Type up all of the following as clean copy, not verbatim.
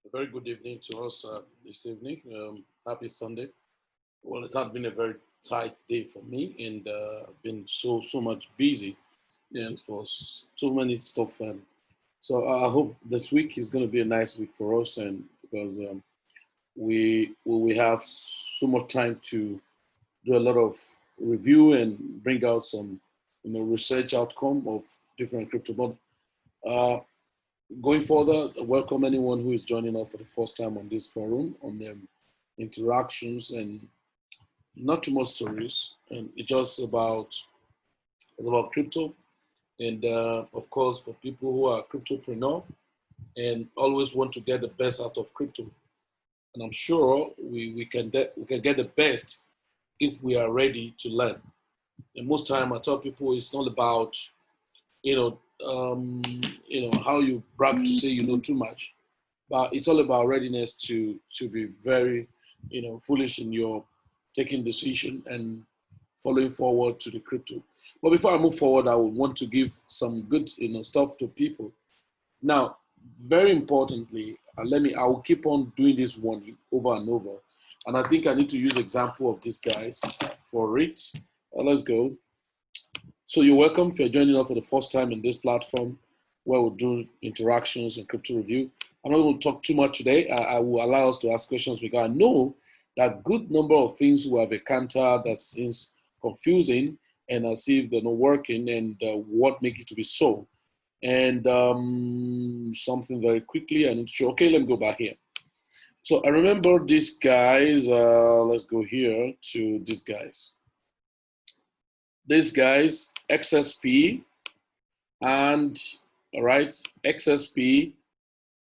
A very good evening to us this evening. Happy Sunday. Well, it has been a very tight day for me, and been so much busy and for so many stuff. So I hope this week is going to be a nice week for us, and because we have so much time to do a lot of review and bring out some research outcome of different crypto. But going further, welcome anyone who is joining us for the first time on this forum on interactions and not too much stories. And it's about crypto and of course for people who are cryptopreneur and always want to get the best out of crypto. And I'm sure we can get the best if we are ready to learn. And most time I tell people it's not about you know how you brag to say you know too much, but it's all about readiness to be very foolish in your taking decision and following forward to the crypto. But before I move forward, I would want to give some good stuff to people. Now, very importantly, I will keep on doing this warning over and over, and I think I need to use example of these guys for it. Let's go. So you're welcome if you're joining us for the first time in this platform where we'll do interactions and crypto review. I'm not going to talk too much today. I will allow us to ask questions because I know that good number of things we have encountered that seems confusing and as if they're not working and what make it to be so. And something very quickly, I need to show, okay, let me go back here. So I remember these guys, let's go here to these guys. These guys, XSP, and all right, XSP.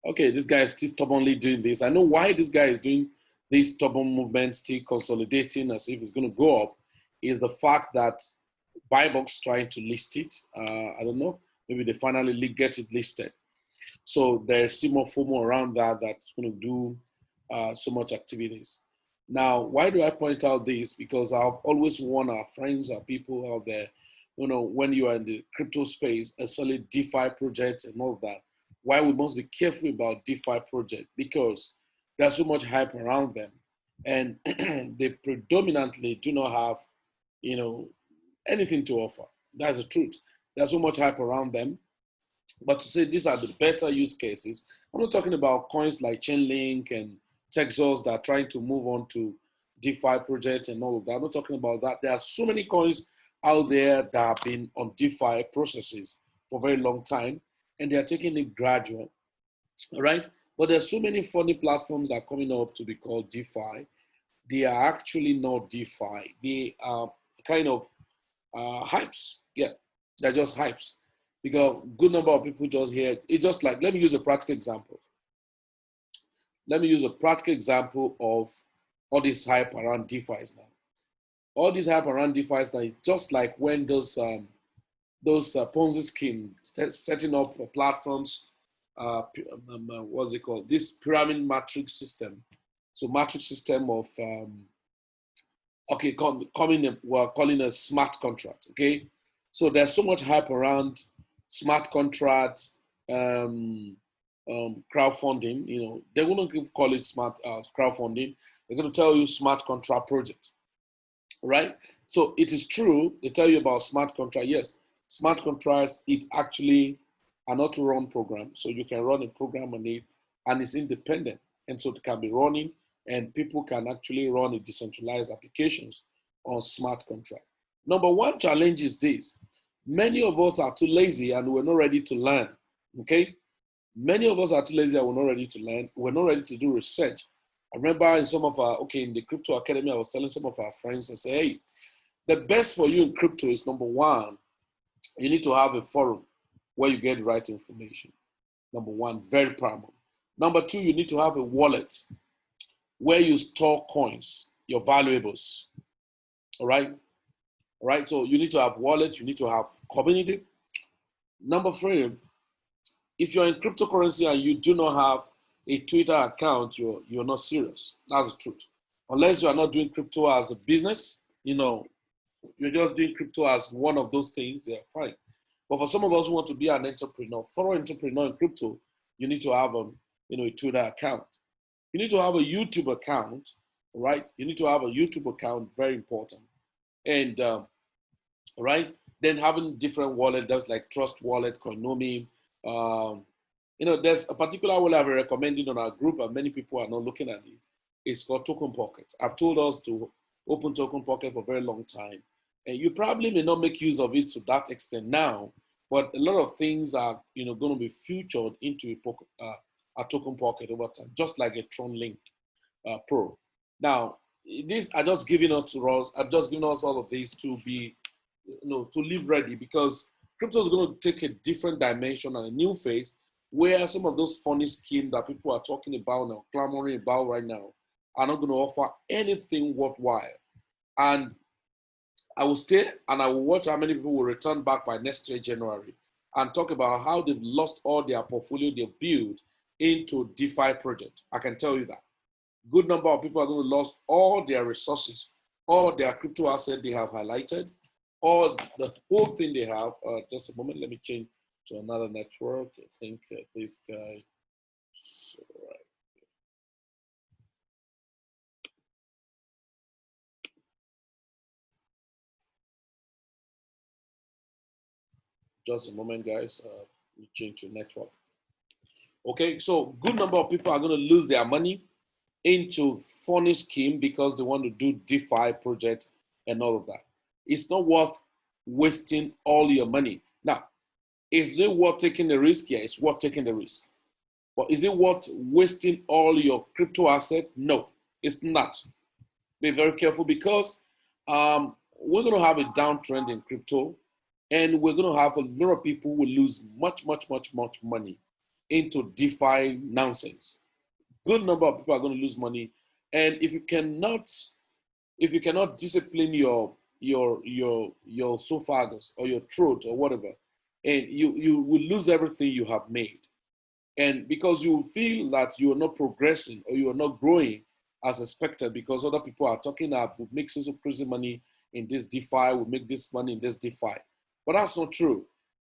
Okay, this guy is still stubbornly doing this. I know why this guy is doing this stubborn movement, still consolidating as if it's going to go up, is the fact that Buybox trying to list it. I don't know, maybe they finally get it listed. So there's still more FOMO around that that's going to do so much activities. Now, why do I point out this? Because I've always warned our friends, our people out there, when you are in the crypto space, especially DeFi projects and all of that, why we must be careful about DeFi project because there's so much hype around them, and they predominantly do not have, anything to offer. That's the truth. There's so much hype around them, but to say these are the better use cases, I'm not talking about coins like Chainlink and Texas that are trying to move on to DeFi projects and all of that. I'm not talking about that. There are so many coins out there that have been on DeFi processes for a very long time, and they are taking it gradual, all right? But there's so many funny platforms that are coming up to be called DeFi. They are actually not DeFi. They are kind of hypes. Yeah, they're just hypes. Because good number of people just hear it. Just like, let me use a practical example. Let me use a practical example of all this hype around DeFi's now. All this hype around DeFi's now is just like when those Ponzi scheme setting up platforms, what's it called? This pyramid matrix system. So matrix system of okay, we're calling a smart contract. Okay, so there's so much hype around smart contracts, crowdfunding. They wouldn't call it smart crowdfunding. They're going to tell you smart contract project, right? So it is true. They tell you about smart contract. Yes, smart contracts. It actually an auto-run program, so you can run a program on it, and it's independent, and so it can be running, and people can actually run a decentralized applications on smart contract. Number one challenge is this. Many of us are too lazy and we're not ready to learn, okay? Many of us are too lazy and we're not ready to learn. We're not ready to do research. I remember in some of in the Crypto Academy, I was telling some of our friends, I say, hey, the best for you in crypto is number one, you need to have a forum where you get the right information. Number one, very paramount. Number two, you need to have a wallet where you store coins, your valuables, all right? All right, so you need to have wallets, you need to have community. Number three, if you're in cryptocurrency and you do not have a Twitter account, you're not serious. That's the truth. Unless you are not doing crypto as a business, you're just doing crypto as one of those things, they're fine. But for some of us who want to be an entrepreneur, thorough entrepreneur in crypto, you need to have a Twitter account. You need to have a YouTube account, right? You need to have a YouTube account, very important. And right, then having different wallets like Trust Wallet, Coinomi. There's a particular wallet I've been recommending on our group, and many people are not looking at it. It's called Token Pocket. I've told us to open Token Pocket for a very long time, and you probably may not make use of it to that extent now, but a lot of things are going to be featured into a Token Pocket over time, just like a Tron Link Pro. Now, this I just giving us to us. I've just given us all of these to be, to live ready, because crypto is going to take a different dimension and a new phase where some of those funny schemes that people are talking about now, clamoring about right now, are not going to offer anything worthwhile. And I will stay and I will watch how many people will return back by next year, January, and talk about how they've lost all their portfolio they've built into DeFi project. I can tell you that. Good number of people are going to lose all their resources, all their crypto asset they have highlighted, all the whole thing they have. Just a moment, let me change to another network. I think this guy. Right. Just a moment, guys. Let me change to network. Okay, so good number of people are going to lose their money into funny scheme because they want to do DeFi project and all of that. It's not worth wasting all your money. Now, is it worth taking the risk? Yeah, it's worth taking the risk. But is it worth wasting all your crypto asset? No, it's not. Be very careful, because we're going to have a downtrend in crypto, and we're going to have a lot of people who will lose much money into DeFi nonsense. Good number of people are going to lose money, and if you cannot discipline your esophagus or your throat or whatever, and you will lose everything you have made. And because you feel that you are not progressing or you are not growing as expected, because other people are talking about will make so crazy money in this DeFi, will make this money in this DeFi. But that's not true.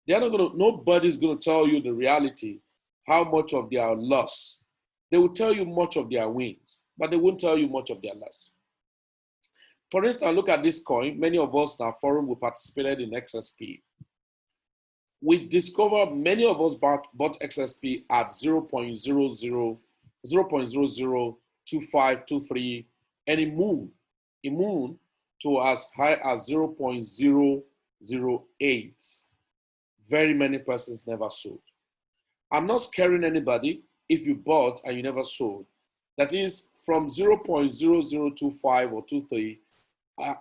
They're not gonna, nobody's gonna tell you the reality, how much of their loss. They will tell you much of their wins, but they won't tell you much of their loss. For instance, look at this coin. Many of us in our forum who participated in XSP. We discovered many of us bought XSP at 0.002523, and it moved to as high as 0.008. Very many persons never sold. I'm not scaring anybody if you bought and you never sold. That is, from 0.0025 or 23,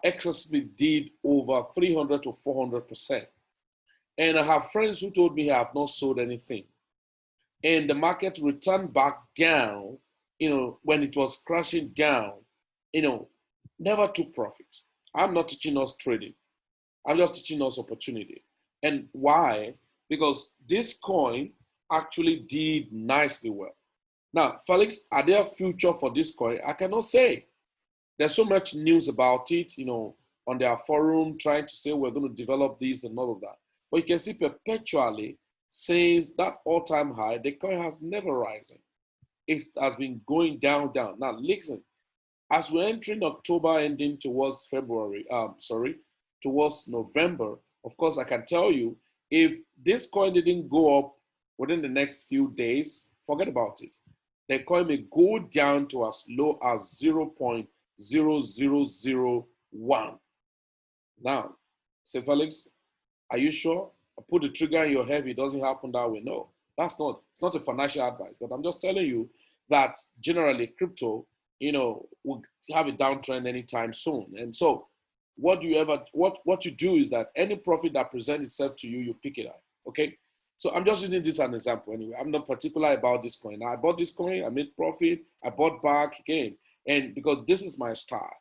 XSP did over 300 to 400%. And I have friends who told me I have not sold anything. And the market returned back down, when it was crashing down, never took profit. I'm not teaching us trading. I'm just teaching us opportunity. And why? Because this coin actually did nicely well. Now, Felix, are there future for this coin? I cannot say. There's so much news about it, on their forum, trying to say we're going to develop this and all of that. But you can see perpetually, since that all-time high, the coin has never risen. It has been going down. Now, listen, as we're entering October, ending towards towards November, of course, I can tell you, if this coin didn't go up within the next few days, forget about it. The coin may go down to as low as 0.0001. Now, say, Felix, are you sure? I put the trigger in your head, it doesn't happen that way. No, it's not a financial advice, but I'm just telling you that generally crypto, will have a downtrend anytime soon. And so what you do is that any profit that presents itself to you, you pick it up. Okay. So I'm just using this as an example anyway. I'm not particular about this coin. I bought this coin, I made profit, I bought back again. And because this is my style.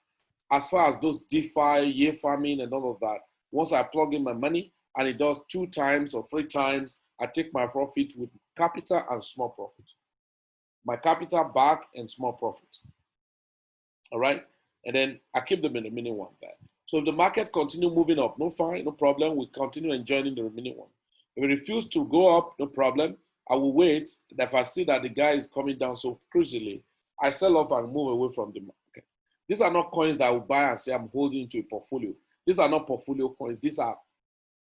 As far as those DeFi, year farming and all of that, once I plug in my money and it does 2 times or 3 times, I take my profit with capital and small profit. My capital back and small profit. All right. And then I keep them in the remaining one there. So if the market continue moving up, no fine, no problem. We continue enjoying the remaining one. If it refuses to go up, no problem. I will wait. If I see that the guy is coming down so crucially, I sell off and move away from the market. These are not coins that I will buy and say I'm holding into a portfolio. These are not portfolio coins. These are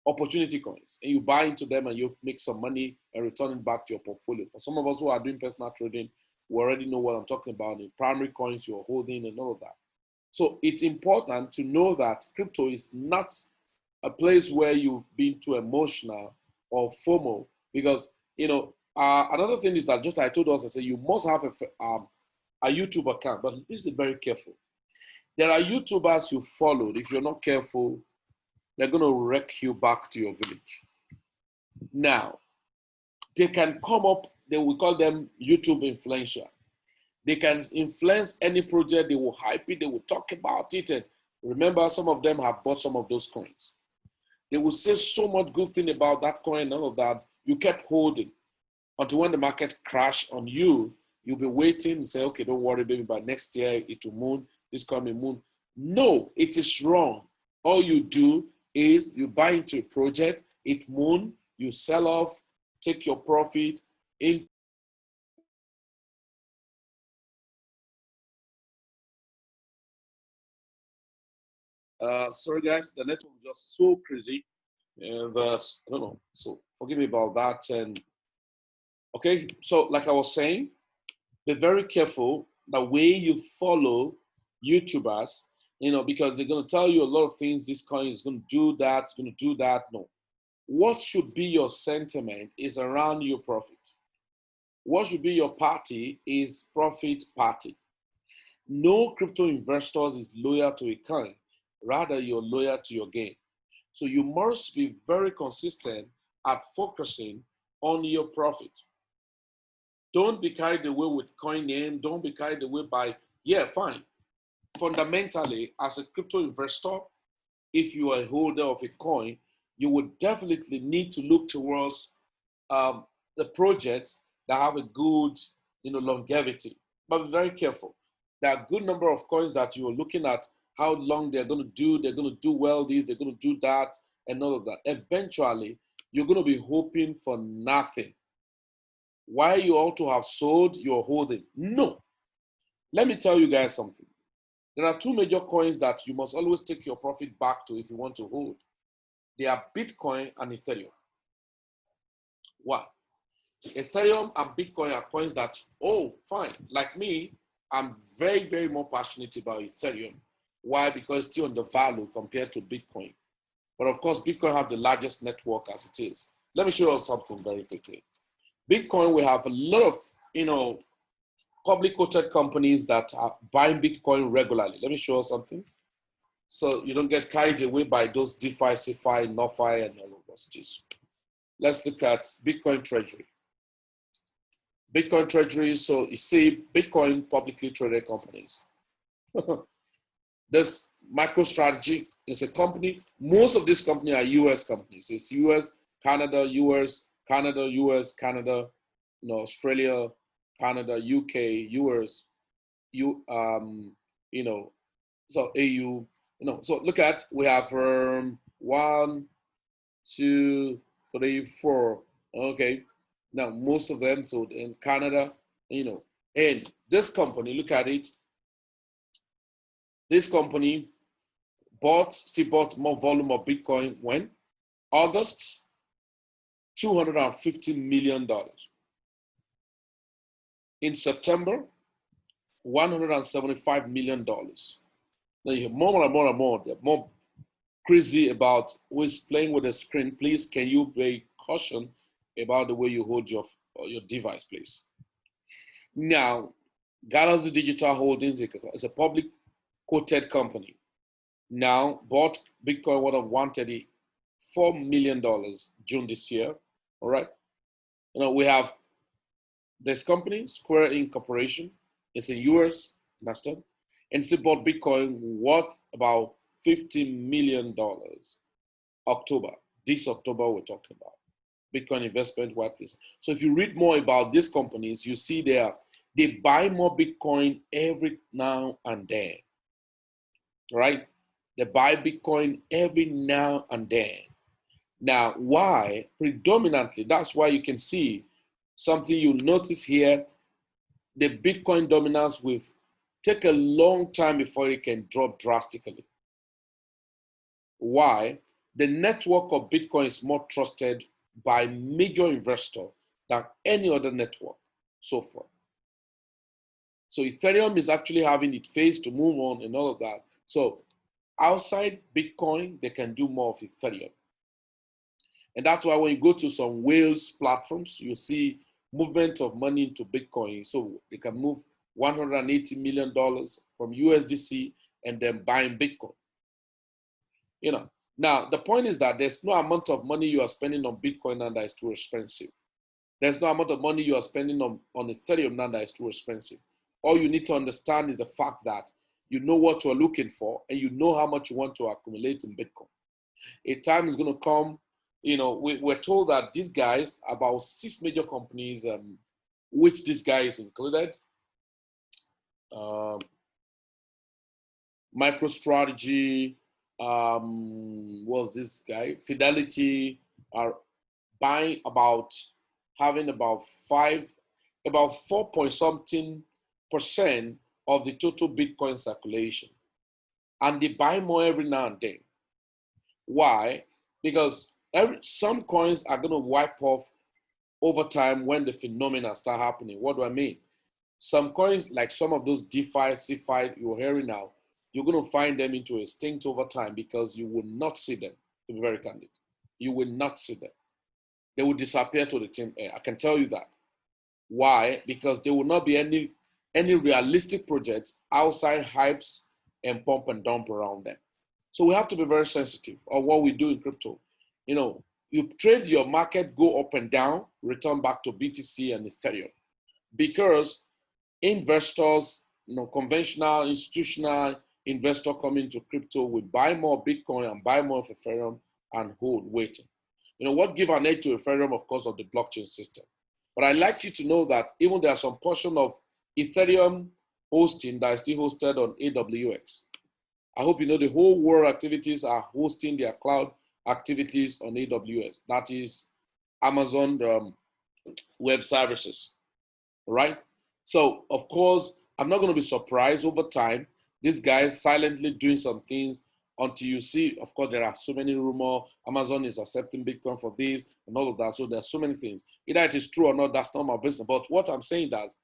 opportunity coins. And you buy into them and you make some money and return it back to your portfolio. For some of us who are doing personal trading, we already know what I'm talking about. The primary coins you're holding and all of that. So it's important to know that crypto is not a place where you've been too emotional or FOMO, because another thing is that just I told us, I said you must have a YouTube account, but this is very careful. There are YouTubers you followed. If you're not careful, they're going to wreck you back to your village. Now, they can come up, we call them YouTube influencer. They can influence any project, they will hype it, they will talk about it. And remember, some of them have bought some of those coins. They will say so much good thing about that coin and all of that. You kept holding until when the market crashed on you, you'll be waiting and say, okay, don't worry, baby, by next year it will moon, this coming moon. No, it is wrong. All you do is you buy into a project, it moon, you sell off, take your profit in. Sorry guys, the network was just so crazy. And I don't know, so forgive me about that. And okay, so like I was saying, be very careful the way you follow YouTubers, because they're going to tell you a lot of things. This coin is going to do that, it's going to do that. No. What should be your sentiment is around your profit. What should be your party is profit party. No crypto investors is loyal to a coin. Rather, you're loyal to your gain. So you must be very consistent at focusing on your profit. Don't be carried away with coin name. Don't be carried away by, yeah, fine. Fundamentally, as a crypto investor, if you are a holder of a coin, you would definitely need to look towards the projects that have a good, longevity. But be very careful. There are a good number of coins that you are looking at how long they're going to do. They're going to do well this, they're going to do that, and all of that. Eventually, you're going to be hoping for nothing. Why you ought to have sold, you're holding. No. Let me tell you guys something. There are two major coins that you must always take your profit back to if you want to hold. They are Bitcoin and Ethereum. One, Ethereum and Bitcoin are coins that, oh, fine. Like me, I'm very, very more passionate about Ethereum. Why? Because it's still undervalued compared to Bitcoin. But of course, Bitcoin have the largest network as it is. Let me show you something very quickly. Bitcoin, we have a lot of, public quoted companies that are buying Bitcoin regularly. Let me show you something. So you don't get carried away by those DeFi, CeFi, NoFi, and all of those. Let's look at Bitcoin Treasury. Bitcoin Treasury, so you see Bitcoin publicly traded companies. This MicroStrategy is a company. Most of these companies are US companies. It's US, Canada, US, Canada, US, Canada, Australia, Canada, UK, US, so AU, so look at, we have 1, 2, 3, 4. Okay. Now, most of them, so in Canada, and this company, look at it. This company still bought more volume of Bitcoin when? August, $250 million. In September, $175 million. Now you have more and more and more. They're more crazy about who is playing with the screen. Please, can you be caution about the way you hold your device, please? Now, Galaxy Digital Holdings is a public quoted company. Now bought Bitcoin worth of $134 million June this year. All right. We have this company, Square Inc. Corporation. It's in US, understand? And it's bought Bitcoin worth about $50 million. This October we're talking about. Bitcoin investment white paper. So if you read more about these companies, you see they buy more Bitcoin every now and then, right? They buy Bitcoin every now and then. Now, why? Predominantly, that's why you can see something you notice here, the Bitcoin dominance will take a long time before it can drop drastically. Why? The network of Bitcoin is more trusted by major investors than any other network so far. So Ethereum is actually having its phase to move on and all of that. So outside Bitcoin, they can do more of Ethereum. And that's why when you go to some whales platforms, you see movement of money into Bitcoin. So they can move $180 million from USDC and then buying Bitcoin. You know, now the point is that there's no amount of money you are spending on Bitcoin now that is too expensive. There's no amount of money you are spending on Ethereum now that is too expensive. All you need to understand is the fact that you know what you're looking for and you know how much you want to accumulate in Bitcoin. A time is going to come, you know, we're told that these guys, about 6 major companies, which this guy is included, MicroStrategy, was this guy, Fidelity, are buying having about 4 point something % of the total Bitcoin circulation. And they buy more every now and then. Why? Because some coins are going to wipe off over time when the phenomena start happening. What do I mean? Some coins, like some of those DeFi, CeFi you're hearing now, you're going to find them into extinct over time because you will not see them, to be very candid. You will not see them. They will disappear to the thin air. I can tell you that. Why? Because there will not be any realistic projects outside hypes and pump and dump around them. So we have to be very sensitive of what we do in crypto. You know, you trade your market, go up and down, return back to BTC and Ethereum. Because investors, you know, conventional, institutional investor coming to crypto will buy more Bitcoin and buy more of Ethereum and hold, waiting. You know, what give an edge to Ethereum, of course, of the blockchain system. But I'd like you to know that even there are some portion of Ethereum hosting that is still hosted on AWS. I hope you know the whole world activities are hosting their cloud activities on AWS. That is Amazon Web Services, right? So, of course, I'm not going to be surprised over time. These guys silently doing some things until you see, of course, there are so many rumors. Amazon is accepting Bitcoin for this and all of that. So there's so many things. Either it is true or not, that's not my business. But what I'm saying is,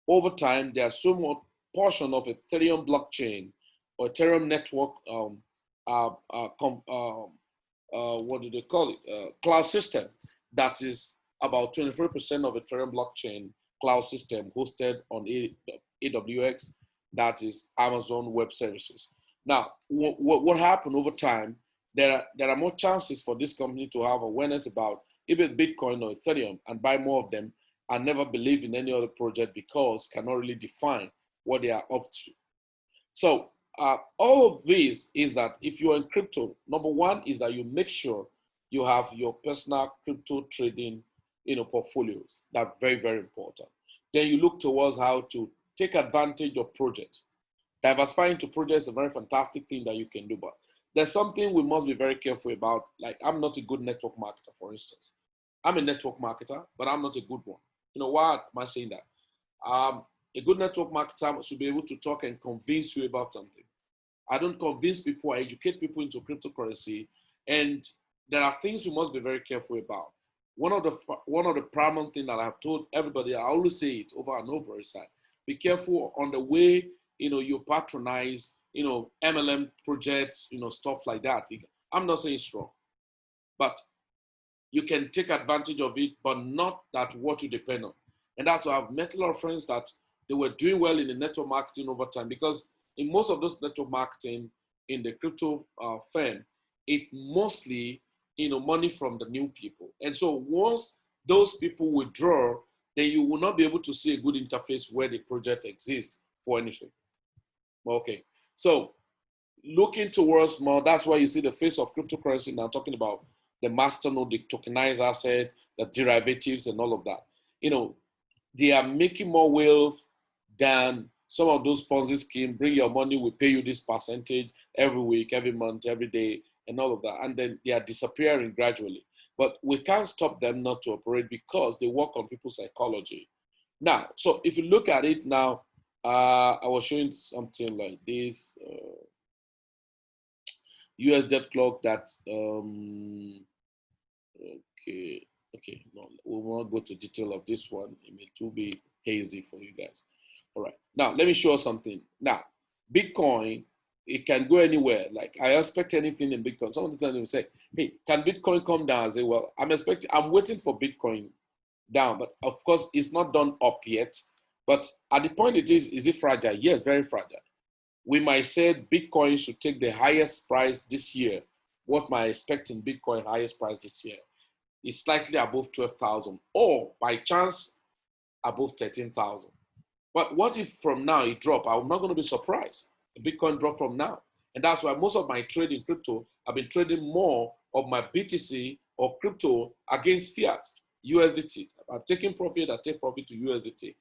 over time, there's so much portion of Ethereum blockchain or Ethereum network, what do they call it? Cloud system that is about 23% of Ethereum blockchain cloud system hosted on AWS, that is Amazon Web Services. Now, what happened over time, there are more chances for this company to have awareness about even Bitcoin or Ethereum and buy more of them and never believe in any other project because cannot really define what they are up to. So all of this is that if you're in crypto, number one is that you make sure you have your personal crypto trading, portfolios. That's very, very important. Then you look towards how to take advantage of projects. Diversifying into projects is a very fantastic thing that you can do, but there's something we must be very careful about. Like, I'm not a good network marketer, for instance. I'm a network marketer, but I'm not a good one. You know, why am I saying that? A good network marketer should be able to talk and convince you about something. I don't convince people, I educate people into cryptocurrency, and there are things you must be very careful about. One of the paramount things that I've told everybody, I always say it over and over, is that be careful on the way you patronize MLM projects, stuff like that. I'm not saying it's wrong, but you can take advantage of it, but not that what you depend on. And that's why I've met a lot of friends that they were doing well in the network marketing over time, because in most of those network marketing in the crypto firm, it mostly money from the new people. And so once those people withdraw, then you will not be able to see a good interface where the project exists for anything. Okay, so looking towards more, that's why you see the face of cryptocurrency now talking about the masternode, the tokenized asset, the derivatives, and all of that. They are making more wealth than some of those Ponzi schemes. Bring your money, we pay you this percentage every week, every month, every day, and all of that. And then they are disappearing gradually. But we can't stop them not to operate because they work on people's psychology. Now, so if you look at it now, I was showing something like this. US debt clock that, okay, no, we won't go to detail of this one. It may too be hazy for you guys. All right, now let me show you something. Now, Bitcoin, it can go anywhere. Like I expect anything in Bitcoin. Some of the time they will say, hey, can Bitcoin come down? I say, well, I'm waiting for Bitcoin down, but of course it's not done up yet. But at the point it is it fragile? Yes, very fragile. We might say Bitcoin should take the highest price this year. What am I expecting Bitcoin highest price this year is slightly above 12,000 or by chance above 13,000. But what if from now it drop? I'm not going to be surprised. The Bitcoin drop from now. And that's why most of my trade in crypto, I've been trading more of my BTC or crypto against fiat, USDT. I'm taking profit, I take profit to USDT.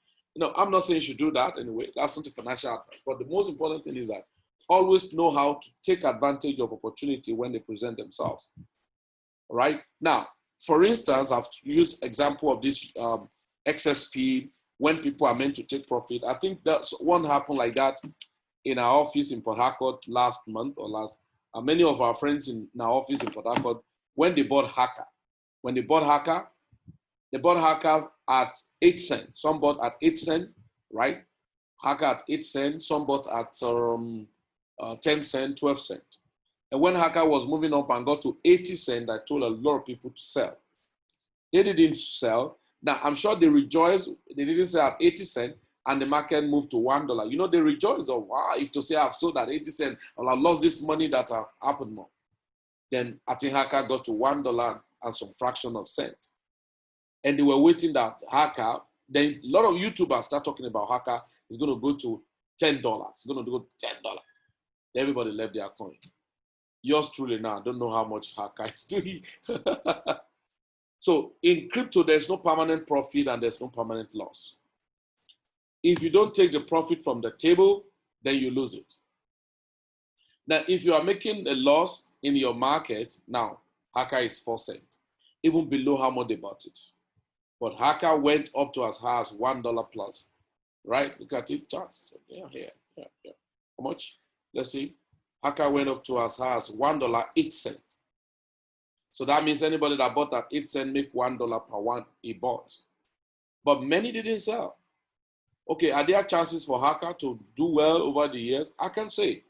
I'm not saying you should do that anyway. That's not a financial advice. But the most important thing is that always know how to take advantage of opportunity when they present themselves. All right. Now, for instance, I've used example of this XSP when people are meant to take profit. I think that's one happened like that in our office in Port Harcourt last month or last. Many of our friends in our office in Port Harcourt, when they bought Haka, they bought Haka at 8 cents. Some bought at 8 cents, right? Haka at 8 cents. Some bought at 10 cents, 12 cents. And when Haka was moving up and got to 80 cents, I told a lot of people to sell. They didn't sell. Now, I'm sure they rejoiced. They didn't sell at 80 cents and the market moved to $1. They rejoiced. Oh, wow, if to say I've sold at 80 cents and I lost this money that have happened more. Then I think Haka got to $1 and some fraction of cent. And they were waiting that Haka, then a lot of YouTubers start talking about Haka is going to go to $10. It's going to go to $10. Everybody left their coin. Yours truly now, I don't know how much Haka is doing. So in crypto, there's no permanent profit and there's no permanent loss. If you don't take the profit from the table, then you lose it. Now, if you are making a loss in your market, now Haka is 4 cents, even below how much they bought it. But Haka went up to as high as $1 plus, right? Look at it, charts. Yeah. How much? Let's see. Haka went up to as high as $1.08. So that means anybody that bought at 8 cents make $1 per one he bought. But many didn't sell. Okay, are there chances for Haka to do well over the years? I can say.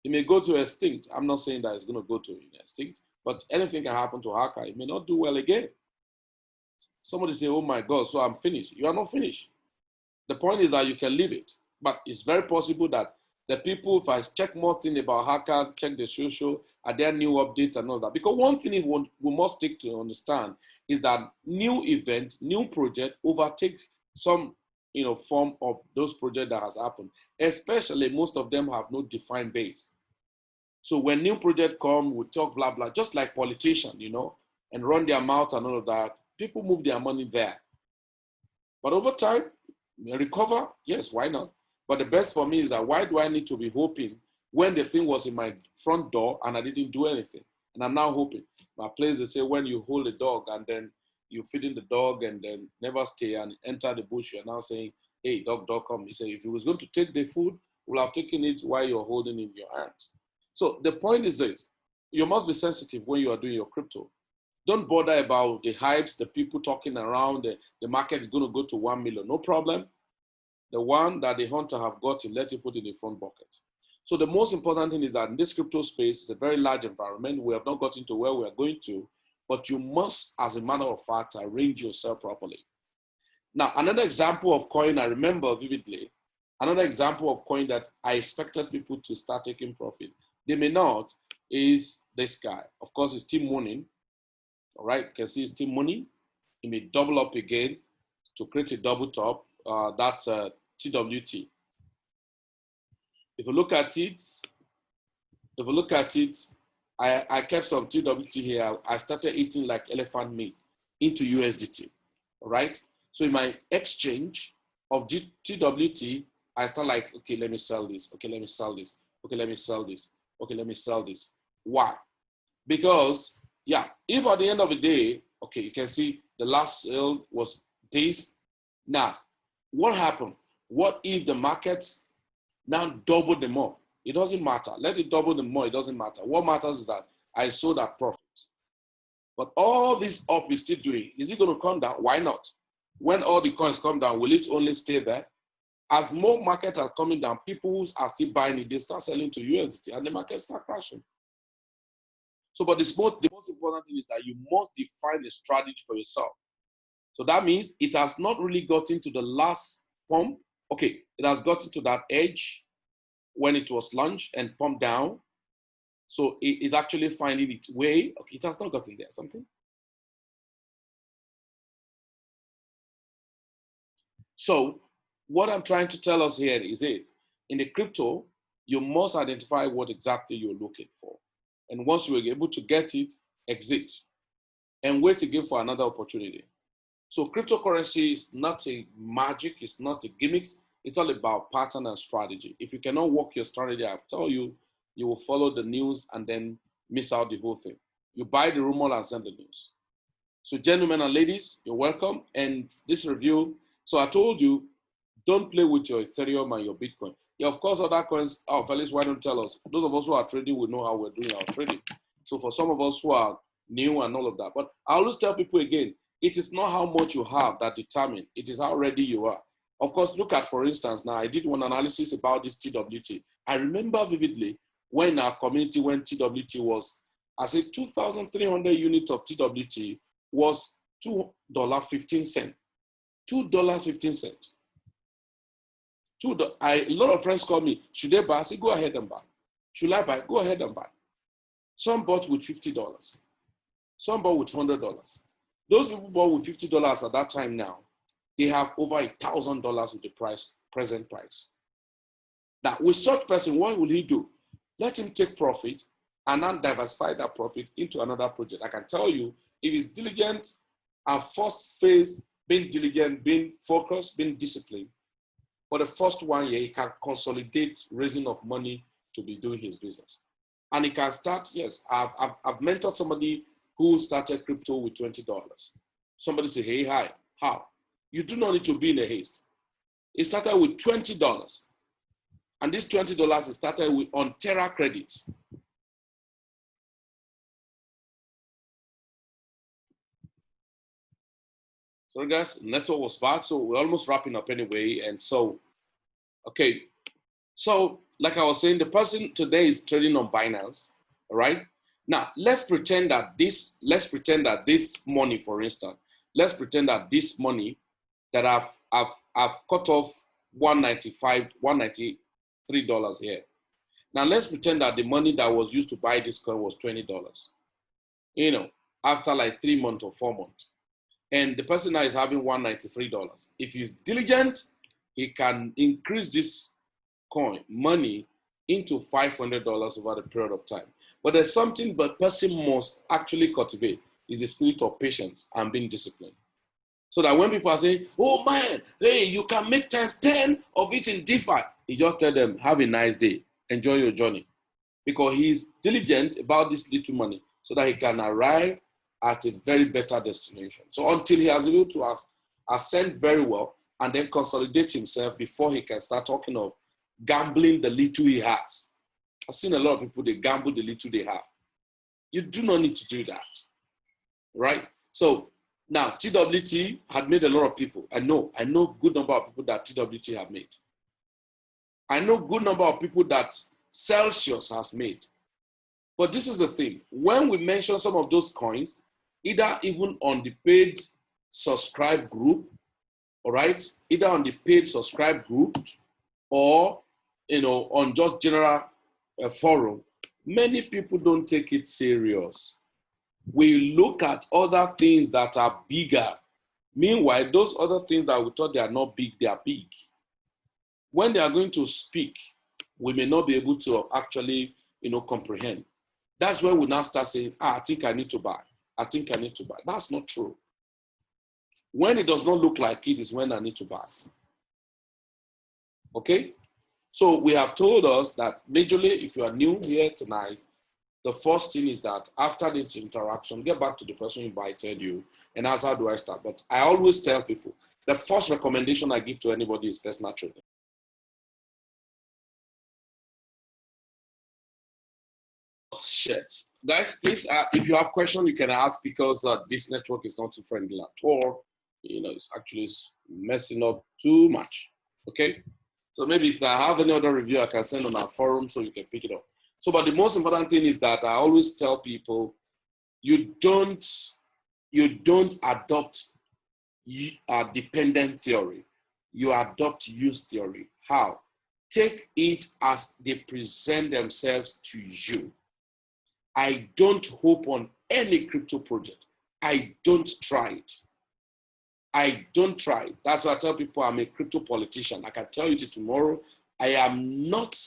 It may go to extinct. I'm not saying that it's going to go to extinct, but anything can happen to Haka. It may not do well again. Somebody say, oh my God, so I'm finished. You are not finished. The point is that you can leave it. But it's very possible that the people, if I check more things about Haka, check the social, are there new updates and all that? Because one thing we must take to understand is that new event, new project overtake some form of those projects that has happened. Especially most of them have no defined base. So when new project come, we talk blah, blah, just like politicians, and run their mouth and all of that, people move their money there. But over time, recover, yes, why not? But the best for me is that why do I need to be hoping when the thing was in my front door and I didn't do anything? And I'm now hoping. My place, they say when you hold a dog and then you feeding the dog and then never stay and enter the bush, you're now saying, hey, dog, come. He said, if he was going to take the food, we'll have taken it while you're holding it in your hands. So the point is this, you must be sensitive when you are doing your crypto. Don't bother about the hypes, the people talking around, the market is going to go to 1 million, no problem. The one that the hunter have gotten, let it put in the front bucket. So the most important thing is that in this crypto space, it's a very large environment. We have not gotten to where we are going to, but you must, as a matter of fact, arrange yourself properly. Now, another example of coin I remember vividly, another example of coin that I expected people to start taking profit, they may not, is this guy. Of course, it's Tim Mooning. All right, you can see it's Tim Mooning. He may double up again to create a double top. That's TWT. If you look at it, I kept some TWT here. I started eating like elephant meat into USDT. All right. So in my exchange of TWT, I start like, okay, let me sell this. Okay, let me sell this. Okay, let me sell this. Okay, let me sell this. Why? Because, yeah, if at the end of the day, Okay, you can see the last sale was this. Now, what happened? What if the market now double the more? It doesn't matter. Let it double the more. It doesn't matter. What matters is that I sold at profit. But all this up is still doing. Is it going to come down? Why not? When all the coins come down, will it only stay there? As more markets are coming down, people who are still buying it, they start selling to USDT and the market start crashing. So, but the most important thing is that you must define a strategy for yourself. So that means it has not really gotten to the last pump. Okay, it has gotten to that edge when it was launched and pumped down. So it's actually finding its way. Okay, it has not gotten there. Something. So what I'm trying to tell us here is in the crypto, you must identify what exactly you're looking for. And once you're able to get it, exit and wait again for another opportunity. So cryptocurrency is not a magic, it's not a gimmick. It's all about pattern and strategy. If you cannot work your strategy, I'll tell you, you will follow the news and then miss out the whole thing. You buy the rumor and send the news. So gentlemen and ladies, you're welcome. And this review, so I told you, don't play with your Ethereum and your Bitcoin. Yeah, of course, other coins, oh, Felix, why don't tell us? Those of us who are trading will know how we're doing our trading. So for some of us who are new and all of that, but I always tell people again, it is not how much you have that determines, it is how ready you are. Of course, look at, for instance, now I did one analysis about this TWT. I remember vividly when our community, when TWT was, I said 2,300 units of TWT was $2.15. $2.15. A lot of friends call me, should they buy? I say, go ahead and buy. Should I buy? Go ahead and buy. Some bought with $50. Some bought with $100. Those people bought with $50 at that time now, they have over $1,000 with the present price. Now, with such person, what will he do? Let him take profit and then diversify that profit into another project. I can tell you, if he's diligent and first phase, being diligent, being focused, being disciplined, for the first 1 year, he can consolidate raising of money to be doing his business. And he can start, yes, I've mentored somebody who started crypto with $20. Somebody say, hey, hi, how? You do not need to be in a haste. It started with $20. And this $20 is started with on Terra credit. So guys, network was bad, so we're almost wrapping up anyway. And so, okay. So like I was saying, the person today is trading on Binance, all right? Now, let's pretend that this money, for instance, let's pretend that this money that I've cut off $193 here. Now let's pretend that the money that was used to buy this coin was $20. You know, after like 3 months or 4 months. And the person now is having $193. If he's diligent, he can increase this coin money into $500 over the period of time. But there's something the person must actually cultivate is the spirit of patience and being disciplined. So that when people are saying, oh man, hey, you can make times 10 of it in DeFi, you just tell them, have a nice day, enjoy your journey. Because he's diligent about this little money so that he can arrive at a very better destination. So until he has been able to ascend very well and then consolidate himself before he can start talking of gambling the little he has. I've seen a lot of people, they gamble the little they have. You do not need to do that, right? So now TWT had made a lot of people. I know good number of people that TWT have made. I know good number of people that Celsius has made. But this is the thing, when we mention some of those coins, either even on the paid subscribe group, all right, either on the paid subscribe group or, you know, on just general forum, many people don't take it serious. We look at other things that are bigger. Meanwhile, those other things that we thought they are not big, they are big. When they are going to speak, we may not be able to actually, you know, comprehend. That's when we now start saying, I think I need to buy. I think I need to buy. That's not true. When it does not look like it is when I need to buy. Okay? So we have told us that majorly, if you are new here tonight, the first thing is that after this interaction, get back to the person who invited you and ask, how do I start? But I always tell people, the first recommendation I give to anybody is personal training. Oh, shit. Guys, please, if you have questions, you can ask, because this network is not too friendly at all. You know, it's actually messing up too much. Okay? So maybe if I have any other review, I can send on our forum so you can pick it up. So, but the most important thing is that I always tell people, you don't adopt dependent theory. You adopt use theory. How? Take it as they present themselves to you. I don't hope on any crypto project. I don't try it. I don't try it. That's why I tell people I'm a crypto politician. I can tell you tomorrow, I am not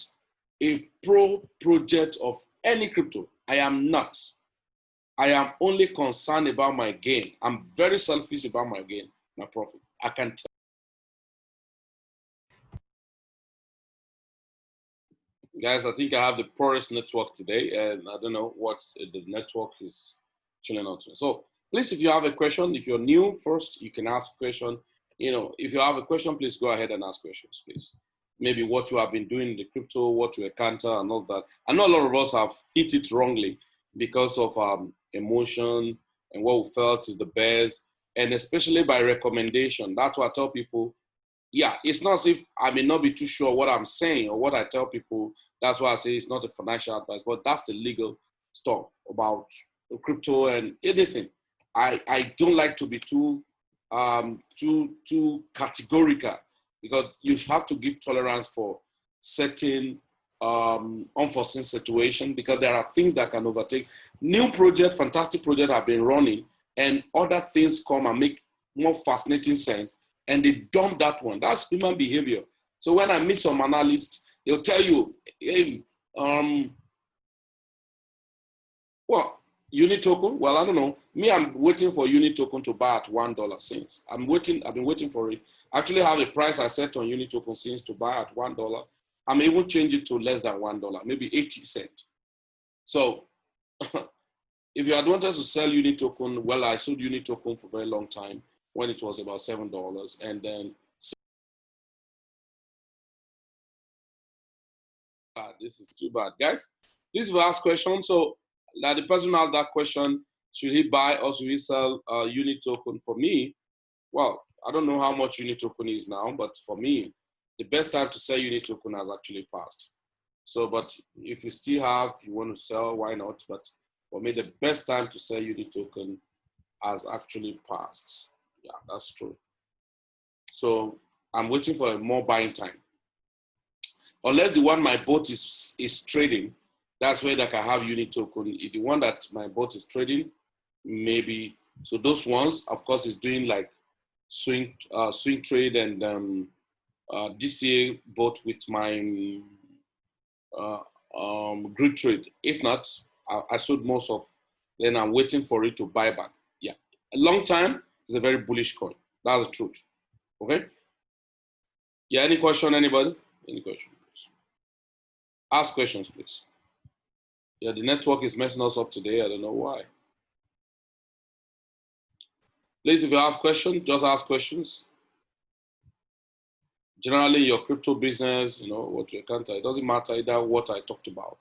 a pro project of any crypto. I am not. I am only concerned about my gain. I'm very selfish about my gain, my profit. I can tell. Guys, I think I have the poorest network today, and I don't know what the network is chilling out to. So please, if you have a question, if you're new first, you can ask a question. You know, if you have a question, please go ahead and ask questions, please. Maybe what you have been doing in the crypto, what you encounter, and all that. I know a lot of us have hit it wrongly because of emotion and what we felt is the best, and especially by recommendation. That's what I tell people. Yeah, it's not as if I may not be too sure what I'm saying or what I tell people. That's why I say it's not a financial advice, but that's the legal stuff about crypto and anything. I don't like to be too categorical, because you have to give tolerance for certain unforeseen situation, because there are things that can overtake. New project, fantastic project have been running, and other things come and make more fascinating sense, and they dump that one. That's human behavior. So when I meet some analysts, they'll tell you, hey, well, Unit token, well, I don't know. Me, I'm waiting for Unit token to buy at $1 since. I've been waiting for it. I actually have a price I set on Unit token since to buy at $1. I'm even change it to less than $1, maybe 80 cents. So if you had wanted to sell Unit token, well, I sold Unit token for a very long time when it was about $7, and then this is too bad, guys. This is the last question. So that the person asked that question, should he buy or should he sell Unit token? For me, well, I don't know how much Unit token is now, but for me, the best time to sell Unit token has actually passed. So, but if you still have, you want to sell, why not? But for me, the best time to sell Unit token has actually passed. Yeah, that's true. So I'm waiting for a more buying time. Unless the one my bot is trading, that's where I can have Unit token. If the one that my bot is trading, maybe. So those ones, of course, is doing like swing trade and DCA bot with my grid trade. If not, I sold most of. Then I'm waiting for it to buy back. Yeah, a long time is a very bullish coin. That's the truth. Okay. Yeah. Any question? Anybody? Any question? Please? Ask questions, please. Yeah, the network is messing us up today. I don't know why. Please, if you have questions, just ask questions. Generally, your crypto business, you know, what you encounter, it doesn't matter either what I talked about.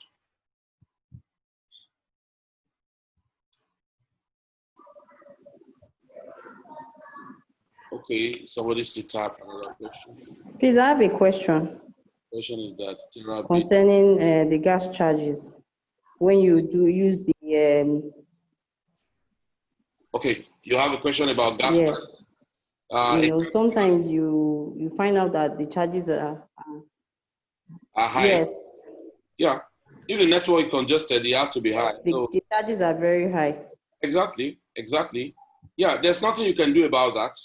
Okay, somebody still type another question. Please, I have a question. Question is that concerning the gas charges when you do use the okay, you have a question about gas yes. You know, sometimes you find out that the charges are high. Yes. Yeah. If the network is congested, it has to be yes, high. The charges are very high. Exactly. Exactly. Yeah, there's nothing you can do about that.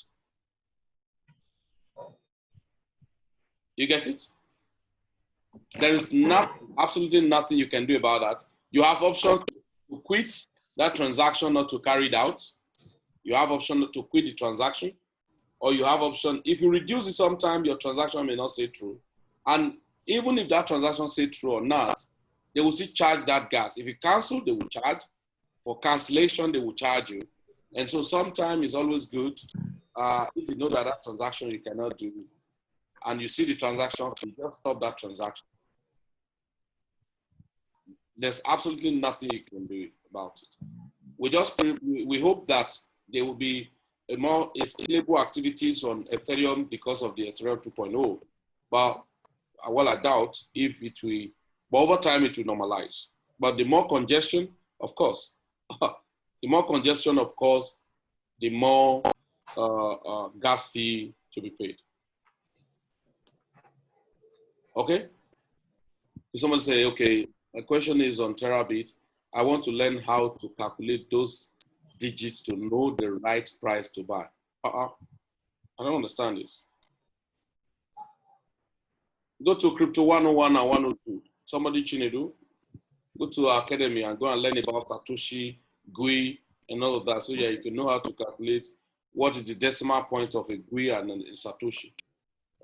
You get it? There is absolutely nothing you can do about that. You have option to quit that transaction, not to carry it out. You have option to quit the transaction, or you have option, if you reduce it sometime, your transaction may not stay true. And even if that transaction stay true or not, they will still charge that gas. If you cancel, they will charge. For cancellation, they will charge you. And so sometimes it's always good if you know that that transaction you cannot do, and you see the transaction fee, just stop that transaction. There's absolutely nothing you can do about it. We hope that there will be a more scalable activities on Ethereum because of the Ethereum 2.0. But well, I doubt if it will, but over time it will normalize. But the more congestion, of course, the more congestion, of course, the more gas fee to be paid. Okay? If someone say, okay, my question is on Terabit, I want to learn how to calculate those digits to know the right price to buy. I don't understand this. Go to Crypto 101 and 102. Somebody, Chinedu, go to our academy and go and learn about Satoshi, GUI, and all of that. So yeah, you can know how to calculate what is the decimal point of a GUI and a Satoshi.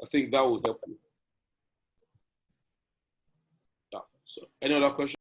I think that will help you. Yeah. So any other questions?